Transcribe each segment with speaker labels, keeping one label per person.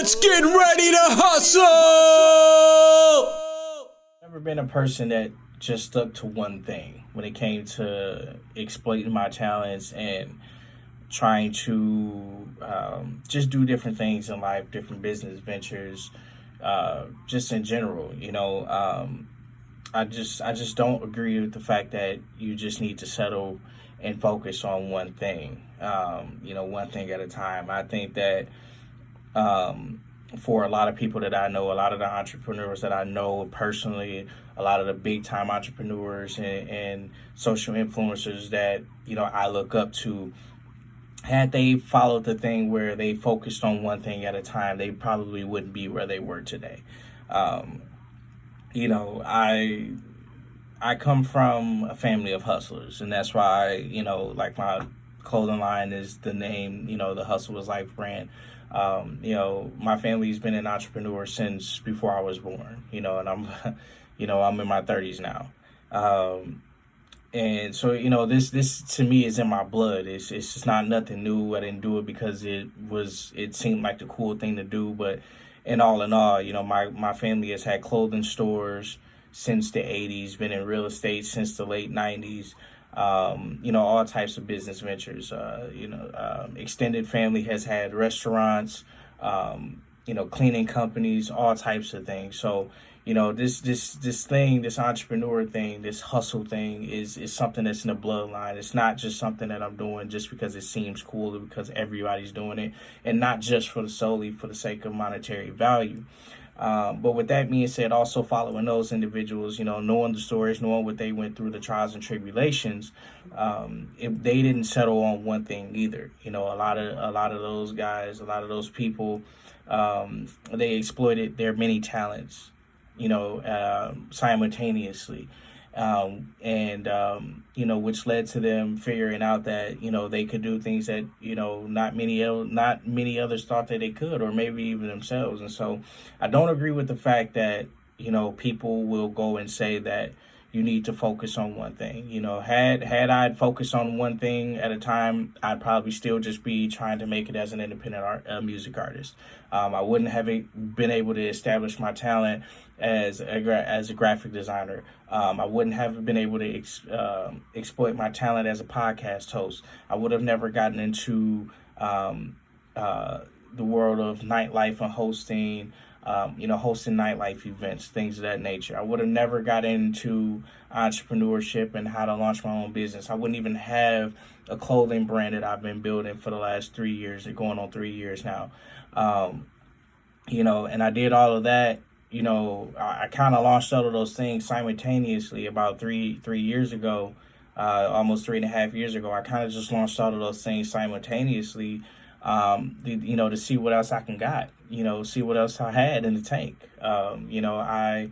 Speaker 1: Let's get ready to hustle!
Speaker 2: Never been a person that just stuck to one thing when it came to exploiting my talents and trying to just do different things in life, different business ventures, just in general. I just don't agree with the fact that you just need to settle and focus on one thing. One thing at a time. I think that for a lot of people that I know, a lot of the entrepreneurs that I know personally, a lot of the big time entrepreneurs and social influencers that I look up to, had they followed the thing where they focused on one thing at a time, they probably wouldn't be where they were today. Um, I come from a family of hustlers, and that's why like my clothing line is the name. The Hustle is Life brand. My family's been an entrepreneur since before I was born. And I'm, I'm in my 30s now. And so this to me is in my blood. It's just not nothing new. I didn't do it because it seemed like the cool thing to do, but in all, my family has had clothing stores since the 80s, been in real estate since the late 90s. All types of business ventures. Extended family has had restaurants, cleaning companies, all types of things. So this entrepreneur thing, this hustle thing is something that's in the bloodline. It's not just something that I'm doing just because it seems cool or because everybody's doing it, and not just solely for the sake of monetary value. But with that being said, also following those individuals, knowing the stories, knowing what they went through, the trials and tribulations, they didn't settle on one thing either. A lot of those guys, a lot of those people, they exploited their many talents, simultaneously. Which led to them figuring out that, they could do things that, not many others thought that they could, or maybe even themselves. And so I don't agree with the fact that, people will go and say that you need to focus on one thing. Had I focused on one thing at a time, I'd probably still just be trying to make it as an independent music artist. I wouldn't have been able to establish my talent as a graphic designer. I wouldn't have been able to exploit my talent as a podcast host. I would have never gotten into the world of nightlife and hosting. Hosting nightlife events, things of that nature. I would have never got into entrepreneurship and how to launch my own business. I wouldn't even have a clothing brand that I've been building for the last 3 years, going on 3 years now. And I did all of that. I kind of launched all of those things simultaneously about three years ago, almost 3.5 years ago. I kind of just launched all of those things simultaneously, to see what else I can got, see what else I had in the tank. I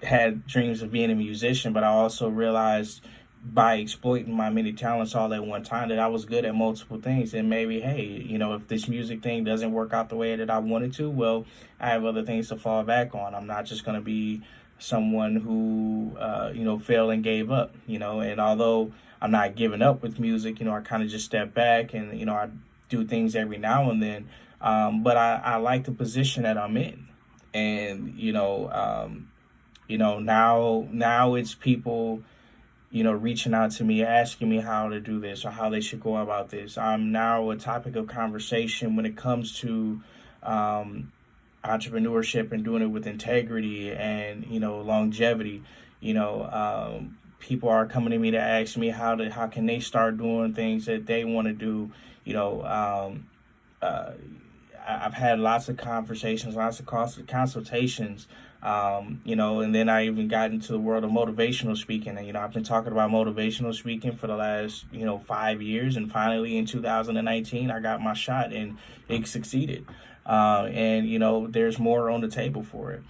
Speaker 2: had dreams of being a musician, but I also realized by exploiting my many talents all at one time that I was good at multiple things. And maybe, hey, if this music thing doesn't work out the way that I wanted to, well, I have other things to fall back on. I'm not just going to be someone who, failed and gave up, and although I'm not giving up with music, I kind of just step back and, I do things every now and then. But I like the position that I'm in. And, now it's people, reaching out to me, asking me how to do this or how they should go about this. I'm now a topic of conversation when it comes to entrepreneurship and doing it with integrity and, longevity. People are coming to me to ask me how can they start doing things that they want to do. I've had lots of conversations, lots of consultations, and then I even got into the world of motivational speaking. And, I've been talking about motivational speaking for the last, 5 years. And finally in 2019, I got my shot and it succeeded. There's more on the table for it.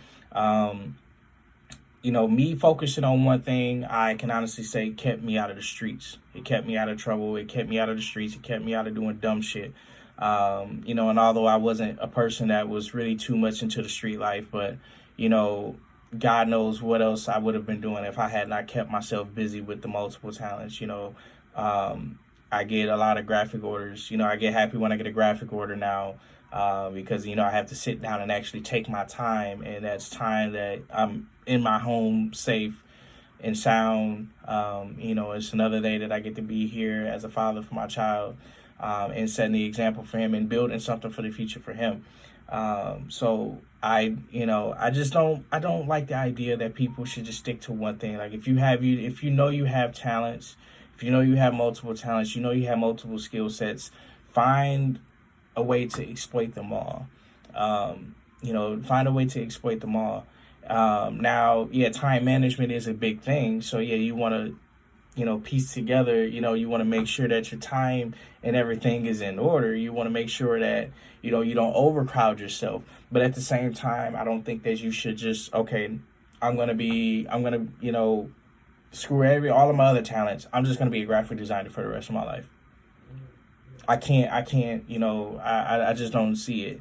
Speaker 2: Me focusing on one thing, I can honestly say kept me out of the streets. It kept me out of trouble. It kept me out of the streets. It kept me out of doing dumb shit. And although I wasn't a person that was really too much into the street life, but, God knows what else I would have been doing if I had not kept myself busy with the multiple talents. I get a lot of graphic orders. I get happy when I get a graphic order now, because I have to sit down and actually take my time, and that's time that I'm in my home, safe and sound. It's another day that I get to be here as a father for my child, and setting the example for him and building something for the future for him. So I just don't like the idea that people should just stick to one thing. Like if you know you have talents, if you know you have multiple talents, you have multiple skill sets, find a way to exploit them all. Find a way to exploit them all. Now, yeah, time management is a big thing. So yeah, you want to piece together, you want to make sure that your time and everything is in order. You want to make sure that, you don't overcrowd yourself. But at the same time, I don't think that you should just, okay, I'm going to, screw all of my other talents. I'm just going to be a graphic designer for the rest of my life. I can't, I just don't see it.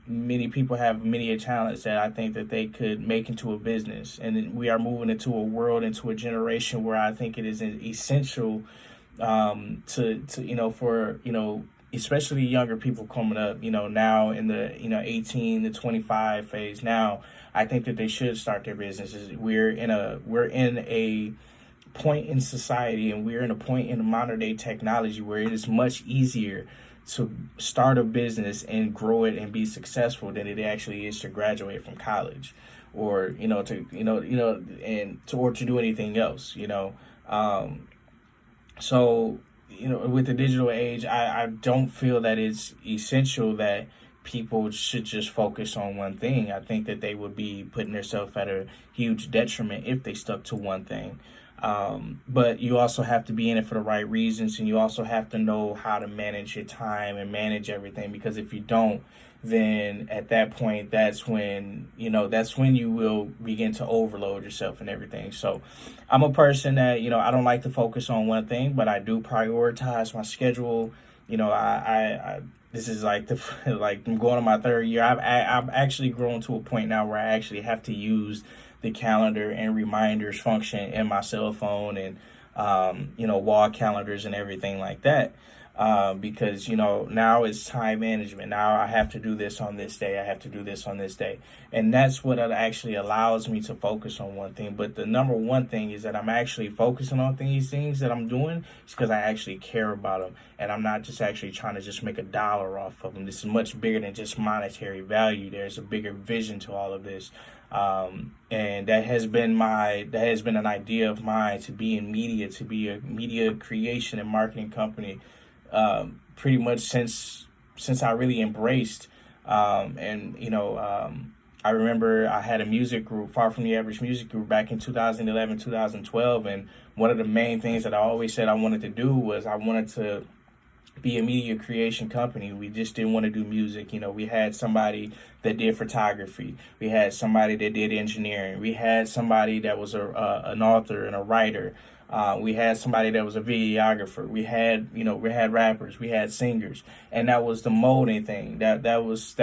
Speaker 2: Many people have many talents that I think that they could make into a business. And we are moving into a world, into a generation where I think it is essential, for, especially younger people coming up, now in the, 18 to 25 phase now, I think that they should start their businesses. We're in a point in society, and we're in a point in modern day technology where it is much easier to start a business and grow it and be successful than it actually is to graduate from college, or or to do anything else. So with the digital age, I don't feel that it's essential that people should just focus on one thing. I think that they would be putting themselves at a huge detriment if they stuck to one thing. But you also have to be in it for the right reasons, and you also have to know how to manage your time and manage everything, because if you don't, then at that point, that's when you will begin to overload yourself and everything. So I'm a person that, I don't like to focus on one thing, but I do prioritize my schedule. I this is like like I'm going on my third year. I've actually grown to a point now where I actually have to use the calendar and reminders function in my cell phone, and wall calendars and everything like that, because now it's time management. Now I have to do this on this day, I have to do this on this day, and that's what it actually allows me to focus on one thing. But the number one thing is that I'm actually focusing on these things that I'm doing is because I actually care about them, and I'm not just actually trying to just make a dollar off of them. This is much bigger than just monetary value. There's a bigger vision to all of this. And that has been an idea of mine, to be in media, to be a media creation and marketing company, pretty much since I really embraced, I remember I had a music group, Far From the Average Music Group, back in 2011, 2012, and one of the main things that I always said I wanted to do was I wanted to be a media creation company. We just didn't want to do music. We had somebody that did photography. We had somebody that did engineering. We had somebody that was an author and a writer. We had somebody that was a videographer. We had rappers. We had singers, and that was the molding thing. That was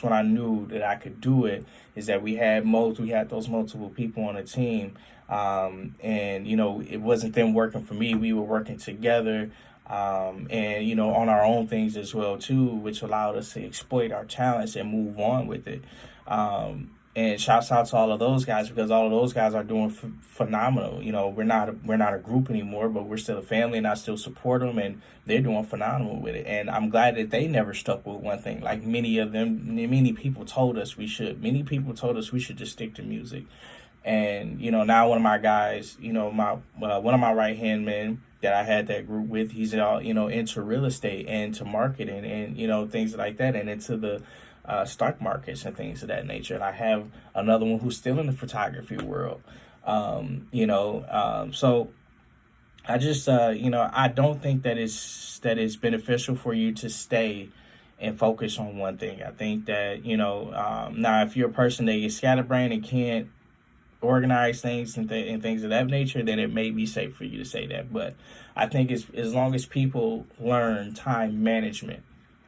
Speaker 2: when I knew that I could do it. Is that we had those multiple people on the team, and it wasn't them working for me. We were working together. And on our own things as well too, which allowed us to exploit our talents and move on with it. And shouts out to all of those guys, because all of those guys are doing phenomenal. We're not a group anymore, but we're still a family, and I still support them, and they're doing phenomenal with it. And I'm glad that they never stuck with one thing. Like many people told us we should. Many people told us we should just stick to music. And now one of my guys, one of my right hand men that I had that group with, he's all into real estate and to marketing and things like that, and into the stock markets and things of that nature. And I have another one who's still in the photography world. So I just I don't think that it's beneficial for you to stay and focus on one thing. I think that now if you're a person that is scatterbrained and can't organize things and things of that nature, then it may be safe for you to say that. But I think as long as people learn time management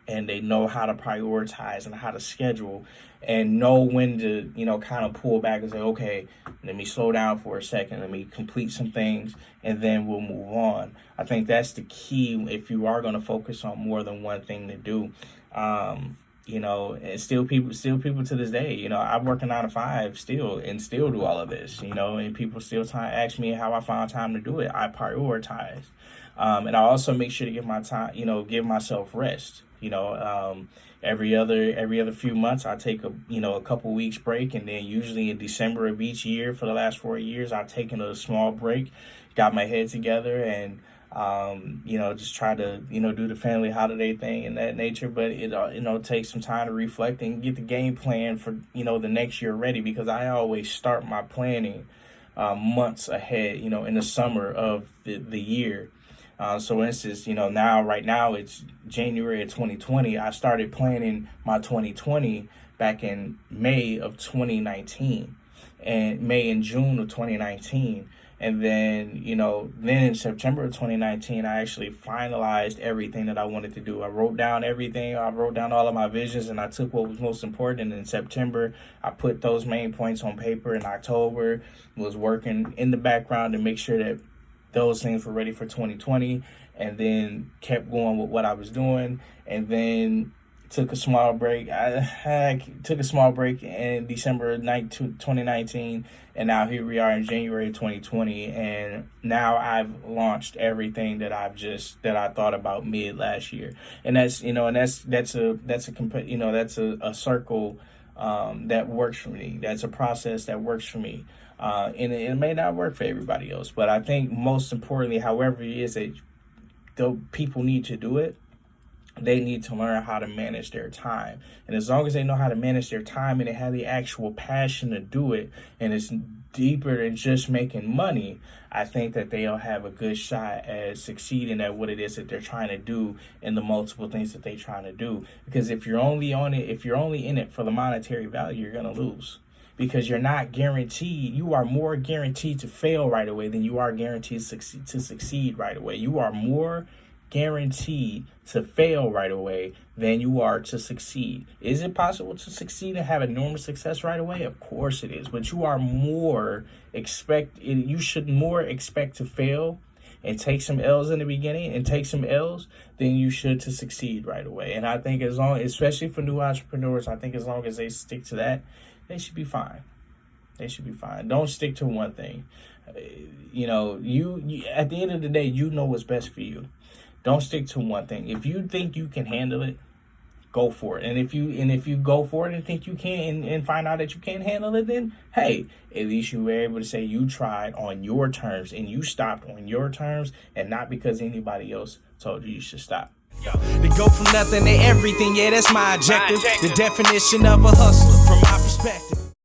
Speaker 2: and they know how to prioritize and how to schedule and know when to, kind of pull back and say, okay, let me slow down for a second, let me complete some things, and then we'll move on. I think that's the key if you are going to focus on more than one thing to do. And still people to this day, I work a 9 to 5 still and still do all of this, and people still ask me how I found time to do it. I prioritize. And I also make sure to give my time, give myself rest. Every other few months, I take a couple weeks break, and then usually in December of each year for the last 4 years, I've taken a small break, got my head together, and just try to do the family holiday thing and that nature. But it takes some time to reflect and get the game plan for the next year ready, because I always start my planning months ahead. In the summer of the year. So for instance, right now it's January of 2020. I started planning my 2020 back in May of 2019 and May and June of 2019. And then, then in September of 2019, I actually finalized everything that I wanted to do. I wrote down everything. I wrote down all of my visions, and I took what was most important. And in September, I put those main points on paper. In October, was working in the background to make sure that those things were ready for 2020, and then kept going with what I was doing, and then took a small break. I took a small break in December 2019, and now here we are in January 2020, and now I've launched everything that I thought about mid last year, and that's a circle that works for me. That's a process that works for me. And it may not work for everybody else, but I think most importantly, however it is that the people need to do it, they need to learn how to manage their time. And as long as they know how to manage their time and they have the actual passion to do it, and it's deeper than just making money, I think that they'll have a good shot at succeeding at what it is that they're trying to do in the multiple things that they're trying to do. Because if you're only in it for the monetary value, you're going to lose. Because you're not guaranteed, you are more guaranteed to fail right away than you are guaranteed to succeed right away. You are more guaranteed to fail right away than you are to succeed. Is it possible to succeed and have enormous success right away? Of course it is. But you should more expect to fail and take some L's in the beginning and take some L's than you should to succeed right away. And I think especially for new entrepreneurs, I think as long as they stick to that, they should be fine. They should be fine. Don't stick to one thing. You at the end of the day, you know what's best for you. Don't stick to one thing. If you think you can handle it, go for it. And if you go for it and think you can and find out that you can't handle it, then hey, at least you were able to say you tried on your terms and you stopped on your terms, and not because anybody else told you should stop.
Speaker 1: To go from nothing to everything, yeah, that's my objective. The definition of a hustler from my perspective.